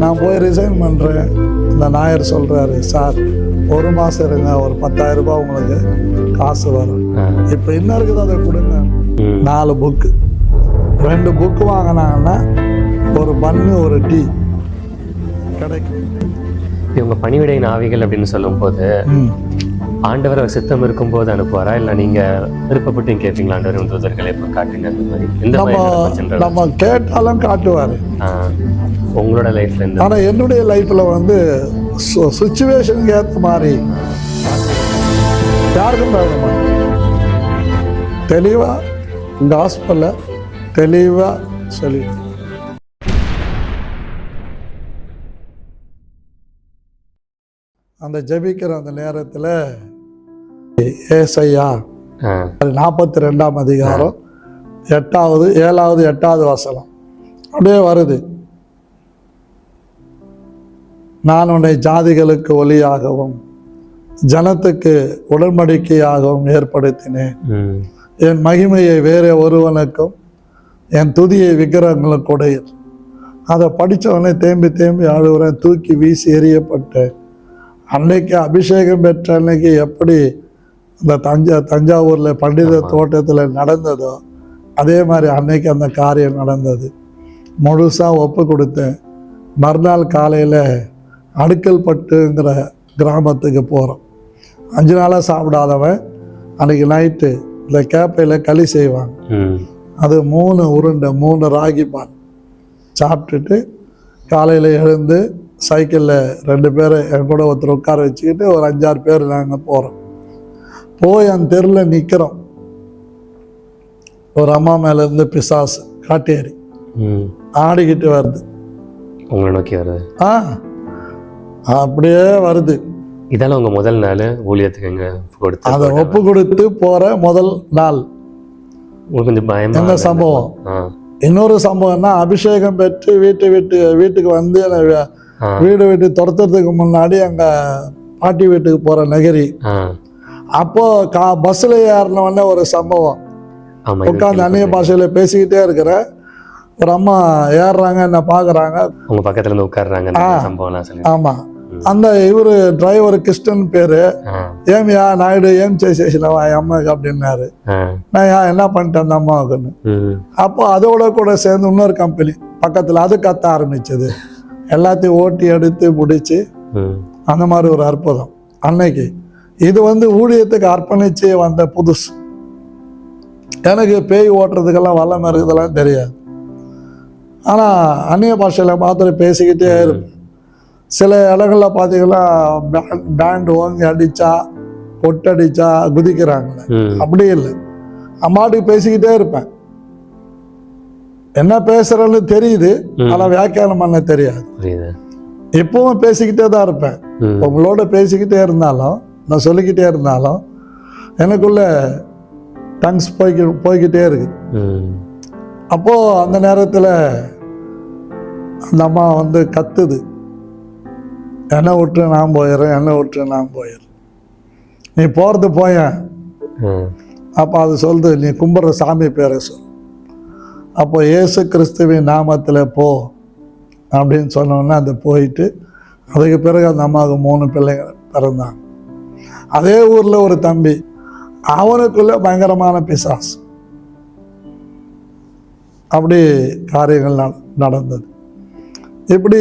நான் போய் ரிசைன் பண்ணுறேன். இந்த நாயர் சொல்கிறாரு, சார் 1 மாதம் இருங்க, ஒரு 10,000 ரூபாய் உங்களுக்கு காசு வரும். இப்போ என்ன இருக்குது அதை கொடுங்க. 4 புக்கு, 2 புக்கு வாங்கினாங்கன்னா ஒரு பன்னு ஒரு டீ கிடைக்கும். இவங்க பணிவிடை ஆவிகள் அப்படின்னு சொல்லும்போது ஆண்டவர் அவர் சித்தம் இருக்கும்போது அனுப்புவாரா, இல்லை நீங்கள் விருப்பப்பட்டு கேட்பீங்களா ஆண்டவர் தூதர்களை இப்போ காட்டுங்க அந்த மாதிரி? இந்த நம்ம கேட்டாலும் காட்டுவார் உங்களோட லைஃப்ல இருந்து. ஆனால் என்னுடைய லைஃப்பில் வந்து சுச்சுவேஷனுக்கு ஏற்ற மாதிரி யாருக்கும் தர மாட்டேன். தெளிவாக காஸ்பல்ல தெளிவாக சொல்லிடு. அந்த ஜெபிக்கிற அந்த நேரத்தில் ஏசாயா 42ஆம் அதிகாரம் 7வது 8வது வசனம் அப்படியே வருது. நான் உன்னை ஜாதிகளுக்கு ஒளியாகவும் ஜனத்துக்கு உடன்படிக்கையாகவும் ஏற்படுத்தினேன். என் மகிமையை வேற ஒருவனுக்கும் என் துதியை விக்கிரகங்களுக்கு உடையது. அதை படித்தவனே தேம்பி தேம்பி அழுகுறேன். தூக்கி வீசி எறியப்பட்டேன். அன்னைக்கு அபிஷேகம் பெற்ற அன்னைக்கு எப்படி இந்த தஞ்சாவூரில் பண்டித தோட்டத்தில் நடந்ததோ அதே மாதிரி அன்னைக்கு அந்த காரியம் நடந்தது. முழுசாக ஒப்பு கொடுத்தேன். மறுநாள் காலையில் அடுக்கல்பட்டுங்கிற கிராமத்துக்கு போகிறோம். 5 நாளாக சாப்பிடாதவன் அன்றைக்கி நைட்டு இந்த கேப்பையில் களி செய்வாங்க. அது 3 உருண்டை 3 ராகி பால் சாப்பிட்டுட்டு காலையில் எழுந்து சைக்கிளில் 2 பேர் என் கூட ஒருத்தர் உட்கார வச்சுக்கிட்டு ஒரு 5-6 பேர் நாங்கள் போகிறோம். போய் அந்த தெருவில் நிற்கிறோம். ஒரு அம்மா மேலேருந்து பிசாசு காட்டேரி ஆடிக்கிட்டு வருது. உங்களை நோக்கி வருது. அப்படியே வருது. இதெல்லாம் உங்கள் முதல் நாள் ஊழியத்துக்கு எங்கே கொடுத்து அதை ஒப்பு கொடுத்து போகிற முதல் நாள். கொஞ்சம் பயம் என்ன சம்பவம்? இன்னொரு சம்பவம்னா அபிஷேகம் பெற்று வீட்டுக்கு வந்து வீடு விட்டு துரத்துறதுக்கு முன்னாடி எங்கள் பாட்டி வீட்டுக்கு போகிற நகரி. அப்போது பஸ்ஸில் ஏறினவொடனே ஒரு சம்பவம். உட்காந்து அந்நிய பாஷையில் பேசிக்கிட்டே இருக்கிற ஒரு அம்மா ஏறுறாங்க, என்ன பார்க்குறாங்க, உங்கள் பக்கத்தில் இருந்து உட்காடுறாங்க. ஆமாம். அந்த இவர் டிரைவர் கிருஷ்ணன் பேர். ஏமியா நாயுடு ஏம் சேஷனவா அம்மாவுக்கு அப்படின்னாரு. நான் என்ன பண்ணிட்டேன் அந்த அம்மாவுக்குன்னு. அப்போ அதோட கூட சேர்ந்து இன்னொரு கம்பெனி பக்கத்தில் அது கத்த ஆரம்பிச்சது. எல்லாத்தையும் ஓட்டி எடுத்து முடிச்சு அந்த மாதிரி ஒரு அற்புதம் அன்னைக்கு. இது வந்து ஊழியத்துக்கு அர்ப்பணிச்சு வந்த புதுசு. எனக்கு பேய் ஓட்டுறதுக்கெல்லாம் வல்லமை இருக்குதெல்லாம் தெரியாது. ஆனால் அந்நிய பாஷையில் மாத்திரம் பேசிக்கிட்டே இருப்பேன். சில இடங்களில் பார்த்தீங்கன்னா பேண்ட் ஓங்கி அடித்தா கொட்டடிச்சா குதிக்கிறாங்களே, அப்படி இல்லை. அம்மாட்டுக்கு பேசிக்கிட்டே இருப்பேன். என்ன பேசுறேன்னு தெரியுது, ஆனால் வியாக்கியானம் பண்ண தெரியாது. இப்பவும் பேசிக்கிட்டே தான் இருப்பேன். உங்களோட பேசிக்கிட்டே இருந்தாலும் நான் சொல்லிக்கிட்டே இருந்தாலும் எனக்குள்ள டங்ஸ் போய்கிட்டே இருக்கு. அப்போது அந்த நேரத்தில் அந்த அம்மா வந்து கத்துது, என்னை விட்டு நான் போயிடுறேன், என்னை விட்டு நான் போயிடுறேன், நீ போகிறது போயேன். அப்போ அது சொல்லுது, நீ கும்பிட்ற சாமி பேரை சொல். அப்போ இயேசு கிறிஸ்துவின் நாமத்தில் போ அப்படின்னு சொன்னோன்னே அது போயிட்டு அதுக்கு பிறகு அந்த அம்மாவுக்கு 3 பிள்ளைங்க பிறந்தாங்க. அதே ஊரில் ஒரு தம்பி, அவனுக்குள்ள பயங்கரமான பிசாசு. அப்படி காரியங்கள் நடந்தது. இப்படி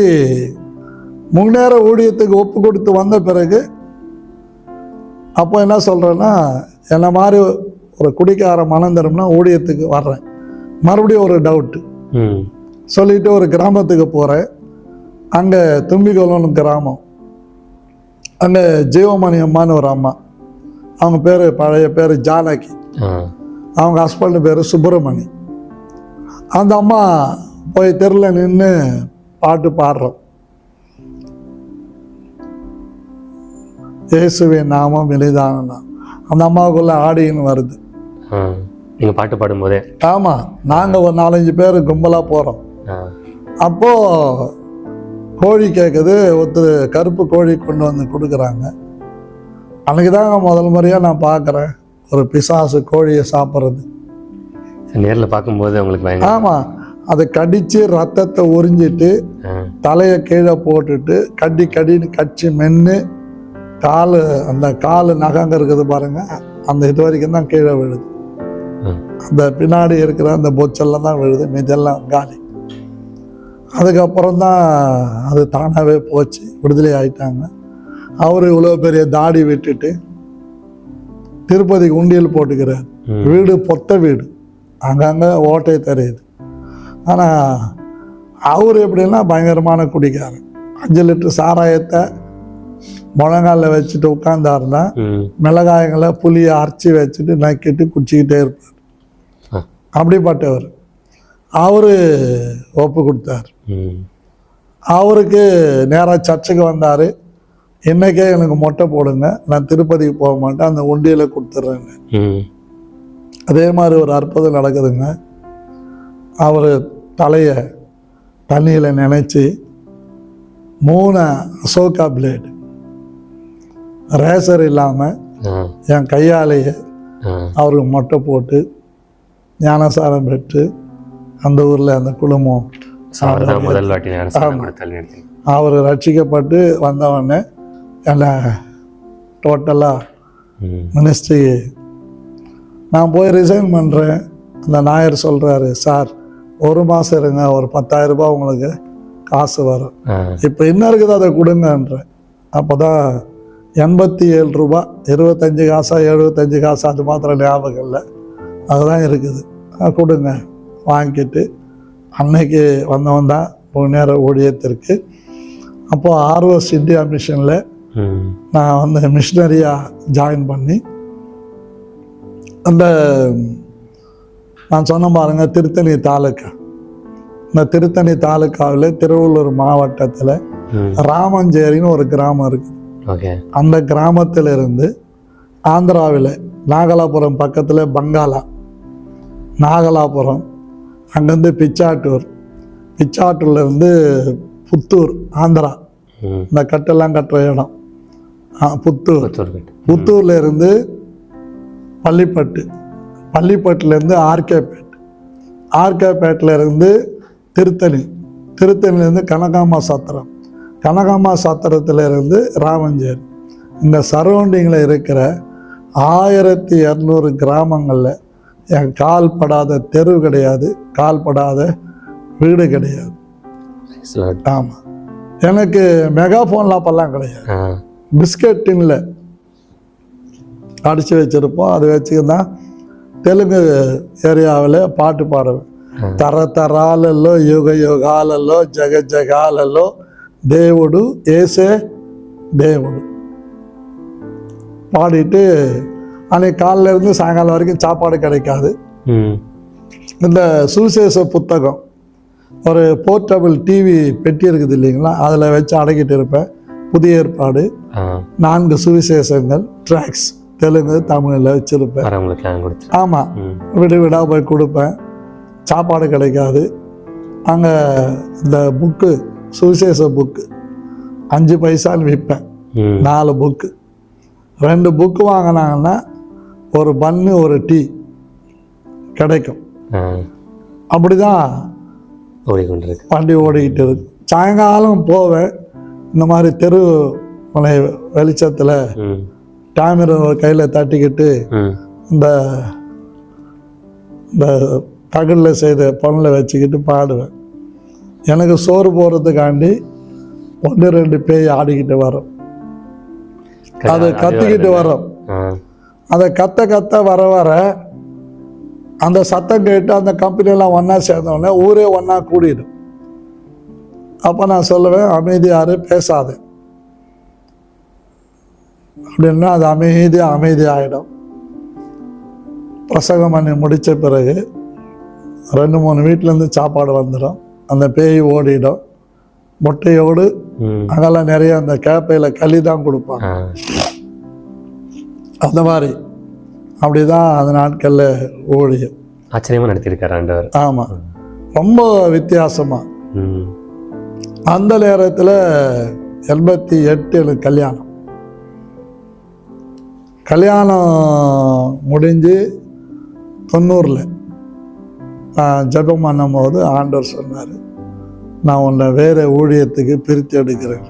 முன்னேற ஊழியத்துக்கு ஒப்பு கொடுத்து வந்த பிறகு அப்போ என்ன சொல்கிறேன்னா, என்ன மாதிரி ஒரு குடிக்கார மனம் தரும்னா ஊழியத்துக்கு வர்றேன். மறுபடியும் ஒரு டவுட்டு சொல்லிட்டு ஒரு கிராமத்துக்கு போகிறேன். அங்கே தும்பிகோலன்னு கிராமம். அங்கே ஜீவமணி அம்மான்னு ஒரு அம்மா. அவங்க பேர் பழைய பேர் ஜானகி. அவங்க ஹஸ்பண்ட் பேர் சுப்பிரமணி. அந்த அம்மா போய் தெருவில் நின்று பாட்டு பாடுறோம். இயேசுவின் நாமம் எளிதான. அந்த அம்மாவுக்குள்ள ஆடின்னு வருது. நீங்கள் பாட்டு பாடும்போதே? ஆமாம். நாங்கள் ஒரு 4-5 பேர் கும்பலாக போகிறோம். அப்போது கோழி கேட்குது. ஒருத்தர் கருப்பு கோழி கொண்டு வந்து கொடுக்குறாங்க. அன்றைக்கி தாங்க முதல் முறையாக நான் பார்க்குறேன் ஒரு பிசாசு கோழியை சாப்பிட்றது. நேரில் பார்க்கும்போது உங்களுக்கு? ஆமாம். அதை கடித்து ரத்தத்தை உறிஞ்சிட்டு தலையை கீழே போட்டுட்டு கடின்னு கடிச்சு மென்று அந்த கால் நகங்க இருக்குது பாருங்க, அந்த இது வரைக்கும் தான் கீழே விழுது. அந்த பின்னாடி இருக்கிற அந்த பொச்செல்லாம் தான் விழுது, மீதெல்லாம் காலி. அதுக்கப்புறம் தான் அது தானாகவே போச்சு, விடுதலை ஆயிட்டாங்க. அவர் இவ்வளோ பெரிய தாடி விட்டுட்டு திருப்பதிக்கு உண்டியல் போட்டுக்கிறார். வீடு பொத்த வீடு, அங்கங்கே ஓட்டை தெரியுது. ஆனால் அவர் எப்படின்னா பயங்கரமான குடிக்காரன். 5 லிட்டர் சாராயத்தை முழங்காலில் வச்சுட்டு உட்காந்தாருன்னா மிளகாயங்களை புளியை அரைச்சி வச்சுட்டு நக்கிட்டு குடிச்சிக்கிட்டே இருப்பார். அப்படிப்பட்டவர். அவரு ஒப்பு கொடுத்தார். அவருக்கு நேராக சர்ச்சுக்கு வந்தார். இன்னைக்கே எனக்கு மொட்டை போடுங்க, நான் திருப்பதிக்கு போக மாட்டேன், அந்த உண்டியலை கொடுத்துட்றேங்க. அதே மாதிரி ஒரு அற்புதம் நடக்குதுங்க. அவர் தலையை தண்ணியில் நினைச்சு 3 அசோகா பிளேடு ரேசர் இல்லாமல் என் கையாலேயே அவருக்கு மொட்டை போட்டு ஞானசாரம் பெற்று அந்த ஊரில் அந்த குடும்பம் அவர் ரட்சிக்கப்பட்டு வந்தவொடனே எல்லாம் டோட்டலாக மினிஸ்ட்ரி நான் போய் ரிசைன் பண்ணுறேன். அந்த நாயர் சொல்கிறாரு, சார் 1 மாதம் இருங்க, ஒரு 10,000 ரூபாய் உங்களுக்கு காசு வரும், இப்போ என்ன இருக்குது அதை கொடுங்கன்றேன். அப்போ தான் 87 ரூபா 25 காசா 75 காசா அது மாத்திரம் ஞாபகம் இல்லை, அதுதான் இருக்குது, கொடுங்க. வாங்கிட்டு அன்னைக்கு வந்தவன் தான் நேரம் ஊழியத்திற்கு. அப்போது ஆர்வஸ் இந்தியா மிஷனில் நான் வந்து மிஷினரியாக ஜாயின் பண்ணி அந்த நான் சொன்ன பாருங்க திருத்தணி தாலுக்கா, இந்த திருத்தணி தாலுக்காவில் திருவள்ளூர் மாவட்டத்தில் ராமஞ்சேரின்னு ஒரு கிராமம் இருக்குது. அந்த கிராமத்தில் இருந்து ஆந்திராவில் நாகலாபுரம் பக்கத்தில் பங்காலா, நாகலாபுரம், அங்கேருந்து பிச்சாட்டூர்லேருந்து புத்தூர் ஆந்திரா, இந்த கட்டெல்லாம் கட்டுற இடம் புத்தூர்ல இருந்து பள்ளிப்பட்டுலேருந்து ஆர்கேபேட்டில் இருந்து திருத்தணிலேருந்து கனகாமா சத்திரத்திலிருந்து ராமஞ்சேரி. இந்த சரௌண்டிங்கில் இருக்கிற 1200 கிராமங்களில் என் கால் படாத தெரு கிடையாது, கால் படாத வீடு கிடையாது. ஆமாம், எனக்கு மெகாஃபோன்லாம் அப்பெல்லாம் கிடையாது, பிஸ்கட் டின்ல அடித்து வச்சுருப்போம். அது வச்சுக்கிதான் தெலுங்கு ஏரியாவில் பாட்டு பாடுவேன். తరతరాలలో యుగ యుగాలలో జగజగాలలో దేవుడు ఏసే దేవుడు பாடிட்டு அன்னைக்கு காலையில இருந்து சாயங்காலம் வரைக்கும் சாப்பாடு கிடைக்காது. இந்த சுவிசேஷ புத்தகம் ஒரு போர்ட்டபிள் டிவி பெட்டி இருக்குது இல்லைங்களா, அதில் வச்சு அடக்கிட்டு இருப்பேன். புதிய ஏற்பாடு 4 சுவிசேஷங்கள் ட்ராக்ஸ் தெலுங்கு தமிழில் வச்சுருப்பேன். ஆமாம், விடு விடா போய் கொடுப்பேன். சாப்பாடு கிடைக்காது. அங்கே இந்த புக்கு சுவிசேஷ புக்கு 5 பைசான்னு விற்பேன். 4 புக்கு, 2 புக்கு வாங்கினாங்கன்னா ஒரு பன்னு ஒரு டீ கிடைக்கும். அப்படிதான் வண்டி ஓடிக்கிட்டு இருக்கு. சாயங்காலம் போவேன், இந்த மாதிரி தெரு மலை வெளிச்சத்தில் டாமர் கையில் தட்டிக்கிட்டு இந்த தகடில் செய்த பொண்ணில் வச்சுக்கிட்டு பாடுவேன். எனக்கு சோறு போகிறதுக்காண்டி 1-2 பேய் ஆடிக்கிட்டு வரும். அது கத்திக்கிட்டு வரும். அதை கத்த வர அந்த சத்தம் கேட்டு அந்த கம்பெனியெல்லாம் ஒன்றா சேர்ந்தோடனே ஊரே ஒன்றா கூடிடும். அப்போ நான் சொல்லுவேன், அமைதியாரு, பேசாது அப்படின்னா அது அமைதியாகிடும். பிரசங்கம் பண்ணி முடித்த பிறகு 2-3 வீட்டிலேருந்து சாப்பாடு வந்துடும். அந்த பேய் ஓடிடும். முட்டையோடு அங்கெல்லாம் நிறைய அந்த கேப்பையில் களி தான் கொடுப்பாங்க. அந்த மாதிரி அப்படிதான் அந்த நாட்களில் ஓடியும். ஆச்சரியமாக நடத்தியிருக்காரு ஆண்டவர். ஆமாம், ரொம்ப வித்தியாசமாக. அந்த நேரத்தில் 88 எனக்கு கல்யாணம் முடிஞ்சு 90 நான் ஜெபம் பண்ணும்போது ஆண்டவர் சொன்னார், நான் உன்னை வேறு ஊழியத்துக்கு பிரித்து எடுக்கிறேன்.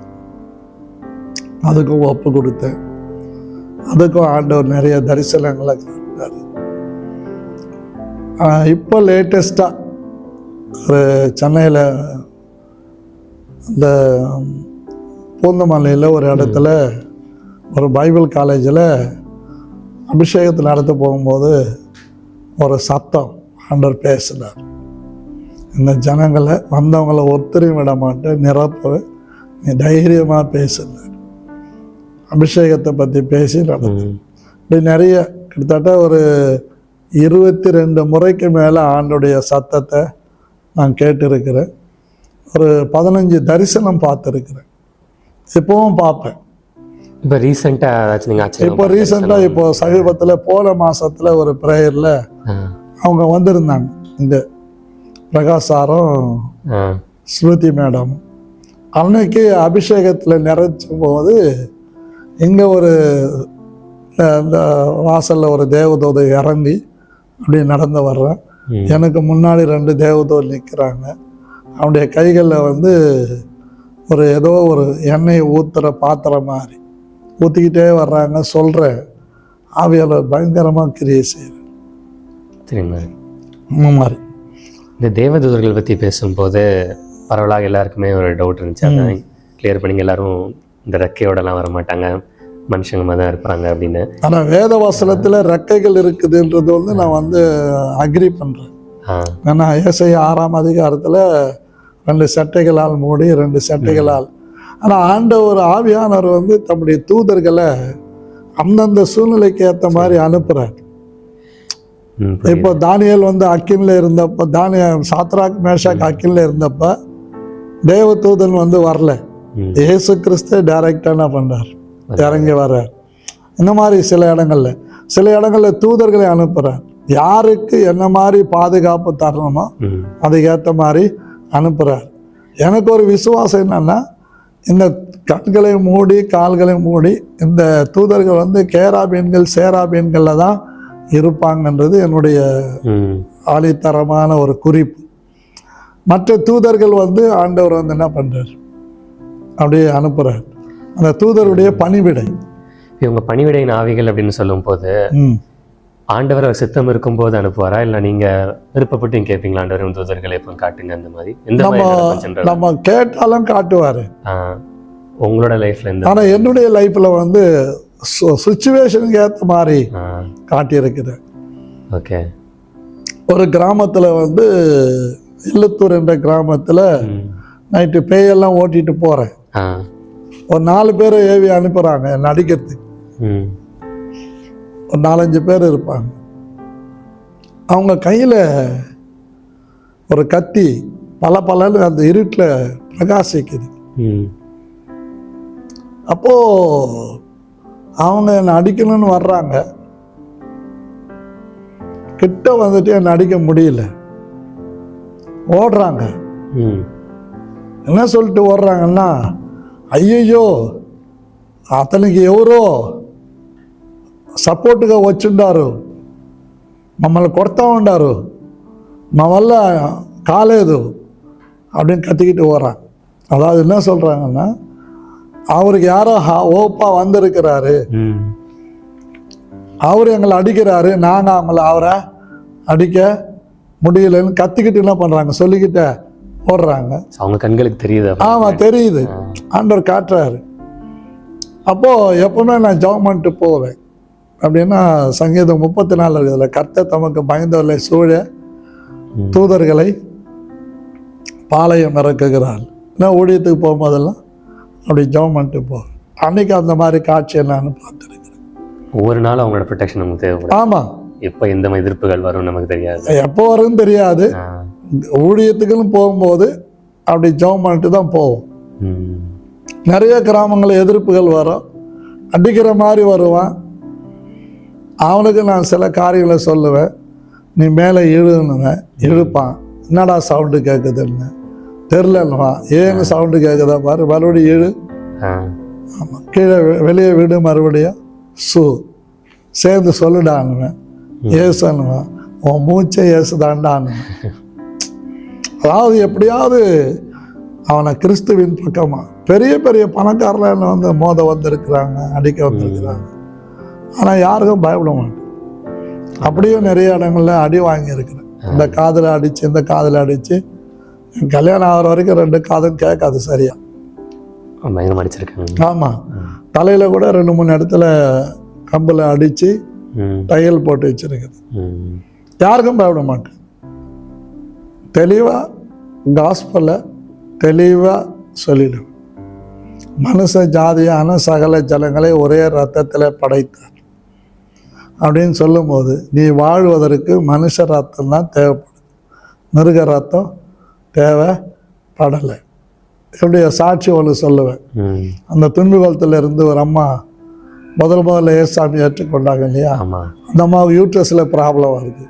அதுக்கும் ஒப்பு கொடுத்தேன். அதுக்கும் ஆண்டவர் நிறைய தரிசனங்களை காட்டினார். இப்போ லேட்டஸ்ட்டாக ஒரு சென்னையில் இந்த பூந்தமல்லியில் ஒரு இடத்துல ஒரு பைபிள் காலேஜில் அபிஷேகத்தில் நடத்த போகும்போது ஒரு சத்தம் ஆண்டவர் பேசினார். இந்த ஜனங்களை வந்தவங்களை ஒருத்தரையும் விட மாட்டேன், நிரப்பவே நீ தைரியமாக பேசினார். அபிஷேகத்தை பற்றி பேசி நடந்து இப்படி நிறைய கிட்டத்தட்ட ஒரு 22 முறைக்கு மேலே ஆண்டுடைய சத்தத்தை நான் கேட்டிருக்கிறேன். ஒரு 15 தரிசனம் பார்த்துருக்கிறேன். இப்போவும் பார்ப்பேன். இப்போ ரீசெண்டாக இப்போ ரீசெண்டாக இப்போ சமீபத்தில் போன மாதத்தில் ஒரு ப்ரேயரில் அவங்க வந்திருந்தாங்க. இந்த பிரகாஷ் சாரும் ஸ்ருதி மேடம் அன்னைக்கு அபிஷேகத்தில் நிறைச்சும் போது இங்கே ஒரு இந்த வாசலில் ஒரு தேவதூதை இறங்கி அப்படி நடந்து வர்றேன். எனக்கு முன்னாடி 2 தேவதூதர் நிற்கிறாங்க. அவனுடைய கைகளில் வந்து ஒரு ஏதோ ஒரு எண்ணெய் ஊற்றுற பாத்திரம் மாதிரி ஊற்றிக்கிட்டே வர்றாங்க. சொல்கிறேன், ஆவியாளர் பயங்கரமாக கிரியை செய்கிறேன். சரிங்க. இந்த மாதிரி இந்த தேவதூதர்கள் பற்றி பேசும்போது பரவலாக எல்லாருக்குமே ஒரு டவுட் இருந்துச்சு. அதான் கிளியர் பண்ணிங்க. எல்லாரும் இந்த ரெக்கையோடலாம் வர மாட்டாங்க, மனுஷங்க தான் இருப்பாங்க அப்படின்னு. ஆனால் வேத வசனத்தில் ரெக்கைகள் இருக்குதுன்றது வந்து நான் வந்து அக்ரி பண்ணுறேன். ஏன்னா ஏசாயா 6ஆம் அதிகாரத்தில் 2 சட்டைகளால் மூடி 2 சட்டைகளால். ஆனால் ஆண்டவர் ஆவியானவர் வந்து தம்முடைய தூதர்களை அந்தந்த சூழ்நிலைக்கு ஏற்ற மாதிரி அனுப்புகிறார். இப்போ தானியேல் வந்து அக்கினில் இருந்தப்போ, சாத்ராக் மேஷாக் அக்கினில் இருந்தப்போ தேவதூதன் வந்து வரல. இயேசு கிறிஸ்து டைரக்டாக என்ன பண்ணுறார், இறங்கி வர்றார். இந்த மாதிரி சில இடங்களில் தூதர்களை அனுப்புகிறார். யாருக்கு என்ன மாதிரி பாதுகாப்பு தரணுமோ அதுக்கேற்ற மாதிரி அனுப்புகிறார். எனக்கு ஒரு விசுவாசம் என்னன்னா, இந்த கண்களை மூடி கால்களை மூடி இந்த தூதர்கள் வந்து கேராபீன்கள் சேராபீன்களில் தான் இருப்பாங்கன்றது என்னுடைய ஆணித்தரமான ஒரு குறிப்பு. மற்ற தூதர்கள் வந்து ஆண்டவர் வந்து என்ன பண்ணுறார், அப்படியே அனுப்புகிறார். அந்த தூதருடைய பணிவிடை. இவங்க பணிவிடையின் ஆவிகள் அப்படின்னு சொல்லும் போது ஆண்டவர் அவர் சித்தம் இருக்கும்போது அனுப்புவாரா, இல்லை நீங்கள் விருப்பப்பட்டு கேட்பீங்களா ஆண்டவர் தூதர்களை இப்போ காட்டுங்க அந்த மாதிரி? நம்ம கேட்டாலும் காட்டுவார் உங்களோட லைஃப்ல இருந்து. ஆனால் என்னுடைய லைஃப்பில் வந்து சுச்சுவேஷனுக்கு ஏற்ற மாதிரி காட்டியிருக்கிறேன். ஓகே. ஒரு கிராமத்தில் வந்து இல்லத்தூர் என்ற கிராமத்தில் நைட்டு பேயெல்லாம் ஓட்டிட்டு போகிறேன். ஒரு 4 பேரை ஏவி அனுப்புகிறாங்க என்னை அடிக்கிறதுக்கு. ஒரு 4-5 பேர் இருப்பாங்க. அவங்க கையில் ஒரு கத்தி பலன்னு அந்த இருட்டில் பிரகாசிக்குது. அப்போது அவங்க என்னை அடிக்கணும்னு வர்றாங்க. கிட்ட வந்துட்டு என்னை அடிக்க முடியல, ஓடுறாங்க. என்ன சொல்லிட்டு ஓடுறாங்கன்னா, అయ్యయ్యో అతనికి ఎవరో సపోర్ట్గా వచ్చిండారు, మమ్మల్ని కొడతా ఉండారు, మా వల్ల కాలేదు அப்படின்னு கத்திக்கிட்டு ஓடுறாங்க. அதாவது என்ன சொல்கிறாங்கன்னா, அவருக்கு யாரோ ஓப்பா வந்திருக்கிறாரு, அவர் எங்களை அடிக்கிறாரு, நாங்கள் அவரை அடிக்க முடியலன்னு கத்திக்கிட்டு என்ன பண்ணுறாங்க, சொல்லிக்கிட்ட ஓடுறாங்க. அவங்க கண்களுக்கு தெரியுது. ஆமாம், தெரியுது. ஆண்டவர் காட்டுறாரு. அப்போது எப்பவுமே நான் ஜெபம் பண்ணிட்டு போவேன். அப்படின்னா சங்கீதம் 34 இருக்குதுல, கர்த்தர் தமக்கு பயந்தவர்களை சூழ தூதர்களை பாளையம் இறக்குகிறாள். நான் ஊழியத்துக்கு போகும்போதெல்லாம் அப்படி ஜெபம் பண்ணிட்டு போவேன். அன்னைக்கு அந்த மாதிரி காட்சியை நான் பார்த்துருக்கிறேன். ஒவ்வொரு நாளும் அவங்களோட ப்ரொடெக்ஷன் நமக்கு தேவைப்படும். ஆமாம், எப்போ எந்த எதிர்ப்புகள் வரும் நமக்கு தெரியாது, எப்போ வரும்னு தெரியாது. ஊழியத்துக்குன்னு போகும்போது அப்படி ஜெபம் பண்ணிட்டு தான் போவோம். நிறைய கிராமங்களில் எதிர்ப்புகள் வரும், அடிக்கிற மாதிரி வருவான். அவனுக்கு நான் சில காரியங்களை சொல்லுவேன், நீ மேலே இழுன்னுவேன். இழுப்பான், என்னடா சவுண்டு கேட்குதுன்னு தெரிலன்னுவான். ஏன்னு சவுண்டு கேட்குதா பாரு, மறுபடியும் இழு. ஆமாம், கீழே வெளியே விடு, மறுபடியும் சேர்ந்து சொல்லுடான்னுவேன், ஏசுன்னுவேன். உன் மூச்சை இயேசுதாண்டான்னு. அதாவது எப்படியாவது அவனை கிறிஸ்துவின் பக்கமா, பெரிய பெரிய பணக்காரர்கள் வந்து மோத வந்திருக்கிறாங்க, அடிக்க வந்திருக்கிறாங்க, ஆனால் யாருக்கும் பயப்பட மாட்டேன். அப்படியும் நிறைய இடங்கள்ல அடி வாங்கியிருக்கிறேன். இந்த காதில் அடிச்சு இந்த காதில் அடிச்சு கல்யாணம் ஆகிற வரைக்கும் 2 காதும் கேட்காது சரியா. ஆமாம், தலையில் கூட 2-3 இடத்துல கம்பில் அடித்து தையல் போட்டு வச்சிருக்குது. யாருக்கும் பயப்பட மாட்டேன். தெளிவாக காஸ்பலை தெளிவாக சொல்லிடுவேன். மனுஷ ஜாதியான சகல ஜனங்களை ஒரே ரத்தத்தில் படைத்தார் அப்படின்னு சொல்லும்போது, நீ வாழ்வதற்கு மனுஷ ரத்தம் தான் தேவைப்படுது, மிருக ரத்தம் தேவைப்படலை. எப்படி சாட்சி ஒன்று சொல்லுவேன். அந்த துன்புகலத்தில் இருந்து ஒரு அம்மா முதல்ல ஏசாமி ஏற்றுக்கொண்டாங்க இல்லையா, அந்த அம்மாவுக்கு யூட்ரஸில் ப்ராப்ளம் வருது.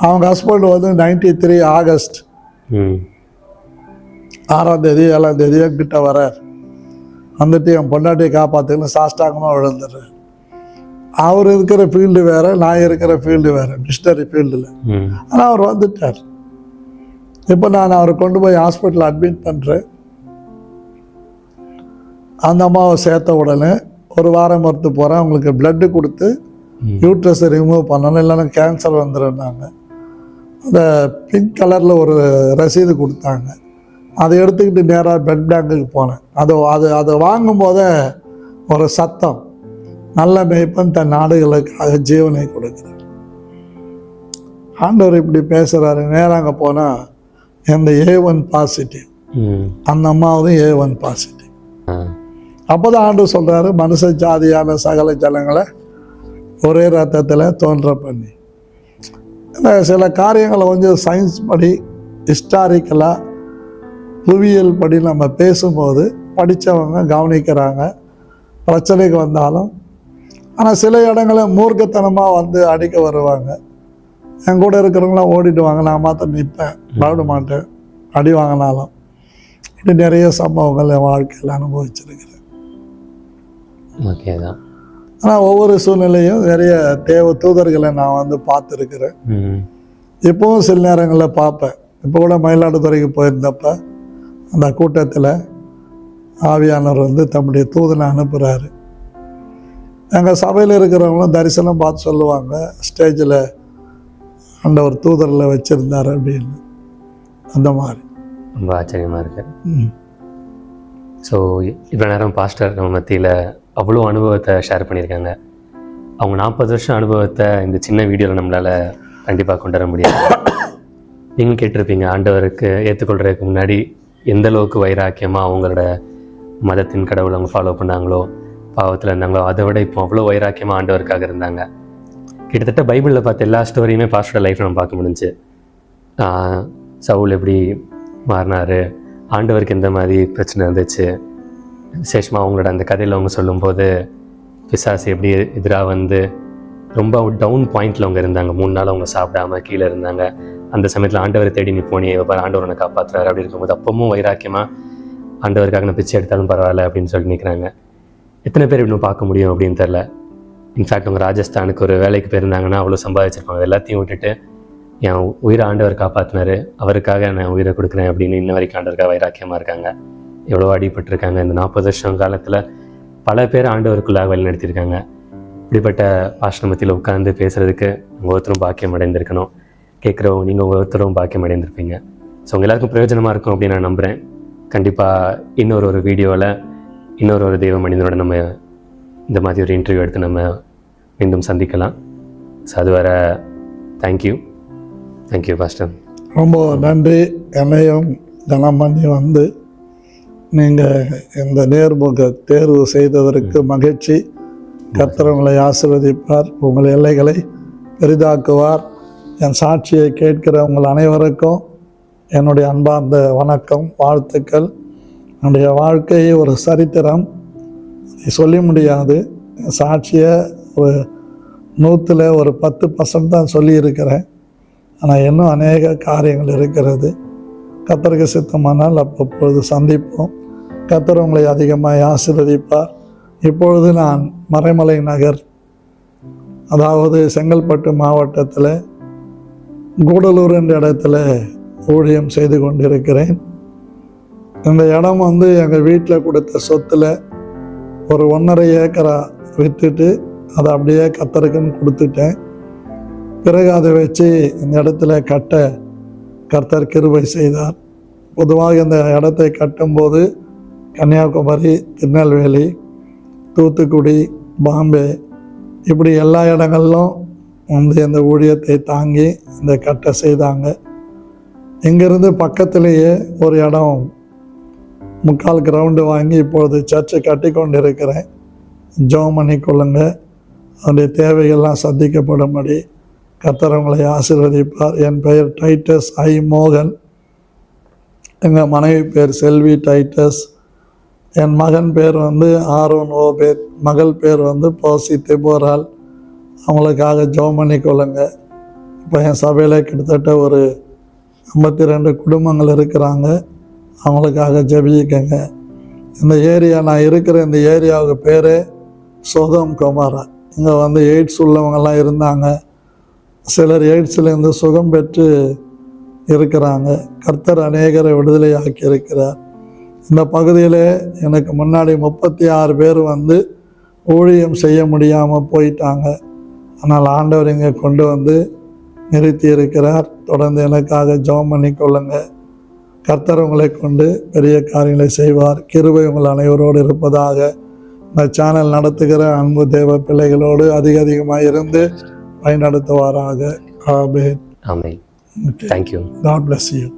அவங்க ஹஸ்பண்ட் வந்து 93 ஆகஸ்ட் 6ஆம் தேதி 7ஆம் தேதி கிட்ட வரார். வந்துட்டு என் பொண்டாட்டியை காப்பாற்றுன்னு சாஷ்டாங்கமாக விழுந்துடுறார். அவர் இருக்கிற ஃபீல்டு வேறு, நான் இருக்கிற ஃபீல்டு வேறு, மிஷினரி ஃபீல்டில். ஆனால் அவர் வந்துட்டார். இப்போ நான் அவரை கொண்டு போய் ஹாஸ்பிட்டலில் அட்மிட் பண்ணுறேன். அந்த அம்மாவை சேர்த்த உடனே ஒரு வாரம் மறுத்து போகிறேன். அவங்களுக்கு பிளட்டு கொடுத்து யூட்ரஸை ரிமூவ் பண்ணணும், இல்லைன்னா கேன்சர் வந்துடுன்னாங்க. அந்த பிங்க் கலரில் ஒரு ரசீது கொடுத்தாங்க. அதை எடுத்துக்கிட்டு நேராக பெட் பேங்குக்கு போனேன். அதை வாங்கும் போதே ஒரு சத்தம், நல்ல மேய்ப்பன் தன் நாடுகளுக்காக ஜீவனை கொடுக்குறார். ஆண்டவர் இப்படி பேசுகிறாரு. நேராக அங்கே போனால் இந்த A1 பாசிட்டிவ், அந்த அம்மாவும் A1 பாசிட்டிவ். அப்போ தான் ஆண்டவர் சொல்கிறாரு, மனுஷ ஜாதியான சகல ஜனங்களை ஒரே ரத்தத்தில் தோன்ற பண்ணி. சில காரியங்களை கொஞ்சம் சயின்ஸ் படி, ஹிஸ்டாரிக்கலாக, புவியியல் படி நம்ம பேசும்போது படித்தவங்க கவனிக்கிறாங்க, பிரச்சனைக்கு வந்தாலும். ஆனால் சில இடங்களில் மூர்க்கத்தனமாக வந்து அடிக்க வருவாங்க. என் கூட இருக்கிறவங்களாம் ஓடிடுவாங்க, நான் மாத்திரம் நிற்பேன், பயப்பட மாட்டேன், அடி வாங்கினாலும். இப்படி நிறைய சம்பவங்கள் என் வாழ்க்கையில் அனுபவிச்சிருக்கிறேன். ஓகே தான். ஆனால் ஒவ்வொரு சூழ்நிலையும் நிறைய தேவ தூதர்களை நான் வந்து பார்த்துருக்கிறேன். இப்போவும் சில நேரங்களில் பார்ப்பேன். இப்போ கூட மயிலாடுதுறைக்கு போயிருந்தப்ப அந்த கூட்டத்தில் ஆவியானவர் வந்து தம்முடைய தூதனை அனுப்புகிறாரு. எங்கள் சபையில் இருக்கிறவங்களும் தரிசனம் பார்த்து சொல்லுவாங்க, ஸ்டேஜில் ஆண்டவர் தூதரில் வச்சுருந்தார் அப்படின்னு. அந்த மாதிரி ரொம்ப ஆச்சரியமாக இருக்கு. ஸோ இவ்வளோ நேரம் பாஸ்டர் நம்ம மத்தியில் அவ்வளோ அனுபவத்தை ஷேர் பண்ணியிருக்காங்க. அவங்க 40 வருஷம் அனுபவத்தை இந்த சின்ன வீடியோவில் நம்மளால் கண்டிப்பாக கொண்டு வர முடியாது. நீங்கள் கேட்டிருப்பீங்க, ஆண்டவருக்கு ஏற்றுக்கொள்கிறதுக்கு முன்னாடி எந்த அளவுக்கு வைராக்கியமாக அவங்களோட மதத்தின் கடவுளை அவங்க ஃபாலோ பண்ணாங்களோ, பாவத்தில் இருந்தாங்களோ, அதை விட இப்போ அவ்வளோ வைராக்கியமாக ஆண்டவருக்காக இருந்தாங்க. கிட்டத்தட்ட பைபிளில் பார்த்த எல்லா ஸ்டோரியுமே பாஸ்டரோட லைஃப்பில் நம்ம பார்க்க முடிஞ்சு. சவுல் எப்படி மாறினார், ஆண்டவருக்கு எந்த மாதிரி பிரச்சனை இருந்துச்சு, விசேஷமாக அவங்களோட அந்த கதையில் அவங்க சொல்லும்போது பிசாசு எப்படி எதிராக வந்து ரொம்ப டவுன் பாயிண்டில் அவங்க இருந்தாங்க. 3 நாள் அவங்க சாப்பிடாம கீழே இருந்தாங்க. அந்த சமயத்தில் ஆண்டவரை தேடி நீ போனியே, ஆண்டவர் உன்னை காப்பாற்றுறாரு அப்படி இருக்கும்போது அப்பவும் வைராக்கியமாக ஆண்டவருக்காக நான் பிச்சை எடுத்தாலும் பரவாயில்ல அப்படின்னு சொல்லி நிற்கிறாங்க. எத்தனை பேர் இன்னும் பார்க்க முடியும் அப்படின்னு தெரில. இன்ஃபேக்ட் அவங்க ராஜஸ்தானுக்கு ஒரு வேலைக்கு போயிருந்தாங்கன்னா அவ்வளோ சம்பாதிச்சிருப்பாங்க. எல்லாத்தையும் விட்டுட்டு என் உயிரை ஆண்டவர் காப்பாற்றினார், அவருக்காக நான் உயிரை கொடுக்குறேன் அப்படின்னு இன்ன வரைக்கும் ஆண்டவருக்காக வைராக்கியமாக இருக்காங்க. எவ்வளோ அடிபட்டிருக்காங்க. இந்த 40 வருஷம் காலத்தில் பல பேர் ஆண்டவருக்குள்ளாக வழிநடத்தியிருக்காங்க. இப்படிப்பட்ட ஆசிரமத்தில் உட்கார்ந்து பேசுகிறதுக்கு ஒவ்வொருத்தரும் பாக்கியம் அடைந்திருக்கணும். கேட்குறவங்க நீங்கள் ஒவ்வொருத்தரும் பாக்கியம் அடைந்திருப்பீங்க. ஸோ உங்கள் எல்லாருக்கும் பிரயோஜனமாக இருக்கும் அப்படின்னு நான் நம்புகிறேன். கண்டிப்பாக இன்னொரு வீடியோவில் இன்னொரு தெய்வ மனிதனோட நம்ம இந்த மாதிரி ஒரு இன்டர்வியூ எடுத்து நம்ம மீண்டும் சந்திக்கலாம். ஸோ அது வர தேங்க்யூ பாஸ்டர். ரொம்ப நன்றி. என்னையும் கனம் பண்ணி வந்து நீங்கள் இந்த நேர்முக தேர்வு செய்ததற்கு மகிழ்ச்சி. கர்த்தர் உங்களை ஆசீர்வதிப்பார், உங்கள் எல்லைகளை பெரிதாக்குவார். என் சாட்சியை கேட்கிற உங்கள் அனைவருக்கும் என்னுடைய அன்பார்ந்த வணக்கம், வாழ்த்துக்கள். என்னுடைய வாழ்க்கை ஒரு சரித்திரம், சொல்ல முடியாது. சாட்சியை ஒரு 100ல் ஒரு 10% தான் சொல்லியிருக்கிறேன். ஆனால் இன்னும் அநேக காரியங்கள் இருக்கிறது. கர்த்தருக்கு சித்தமானால் அப்பப்பொழுது சந்திப்போம். கர்த்தர் உங்களை அதிகமாக ஆசீர்வதிப்பார். இப்பொழுது நான் மறைமலை நகர், அதாவது செங்கல்பட்டு மாவட்டத்தில் கூடலூர் என்ற இடத்துல ஊழியம் செய்து கொண்டிருக்கிறேன். இந்த இடம் வந்து எங்கள் வீட்டில் கொடுத்த சொத்தில் ஒரு 1.5 ஏக்கரா விற்றுட்டு அதை அப்படியே கர்த்தருக்குன்னு கொடுத்துட்டேன். பிறகு அதை வச்சு இந்த இடத்துல கட்ட கர்த்தர் கிருபை செய்தார். பொதுவாக இந்த இடத்தை கட்டும்போது கன்னியாகுமரி, திருநெல்வேலி, தூத்துக்குடி, பாம்பே இப்படி எல்லா இடங்களிலும் வந்து இந்த ஊழியத்தை தாங்கி இந்த கட்ட செய்தாங்க. இங்கிருந்து பக்கத்திலேயே ஒரு இடம் 3/4 கிரவுண்டு வாங்கி இப்பொழுது சர்ச்சை கட்டி கொண்டு இருக்கிறேன். ஜெபம் பண்ணி கொள்ளுங்க. அதனுடைய தேவைகள்லாம் சந்திக்கப்படும்படி கர்த்தர் உங்களை ஆசீர்வதிப்பார். என் பெயர் டைட்டஸ் ஐ. மோகன். எங்கள் மனைவி பேர் செல்வி டைட்டஸ். என் மகன் பேர் வந்து ஆரோன் ஓபேத். மகள் பேர் வந்து போசி தெபோரால். அவங்களுக்காக ஜெபம் பண்ணி கொள்ளுங்க. இப்போ என் சபையில் கிட்டத்தட்ட ஒரு 52 குடும்பங்கள் இருக்கிறாங்க. அவங்களுக்காக ஜெபிக்கங்க. இந்த ஏரியா, நான் இருக்கிற இந்த ஏரியாவுக்கு பேர் சோதோம் கொமோரா. இங்கே வந்து எய்ட்ஸ் உள்ளவங்கெல்லாம் இருந்தாங்க. சிலர் எய்ட்ஸ்லேருந்து சுகம் பெற்று இருக்கிறாங்க. கர்த்தர் அநேகரை விடுதலையாக்கி இருக்கிறார். இந்த பகுதியில் எனக்கு முன்னாடி 36 பேர் வந்து ஊழியம் செய்ய முடியாமல் போயிட்டாங்க. ஆனால் ஆண்டவர் இங்கே கொண்டு வந்து நிறுத்தி இருக்கிறார். தொடர்ந்து எனக்காக ஜெபம் பண்ணி கொள்ளுங்க. கர்த்தர் உங்களை கொண்டு பெரிய காரியங்களை செய்வார். கிருபை உங்கள் அனைவரோடு இருப்பதாக. இந்த சேனல் நடத்துகிற அன்பு தேவ பிள்ளைகளோடு அதிகமாக இருந்து வழிநடத்துவாராக. ஆமென். ஆமென். Thank you. God bless you.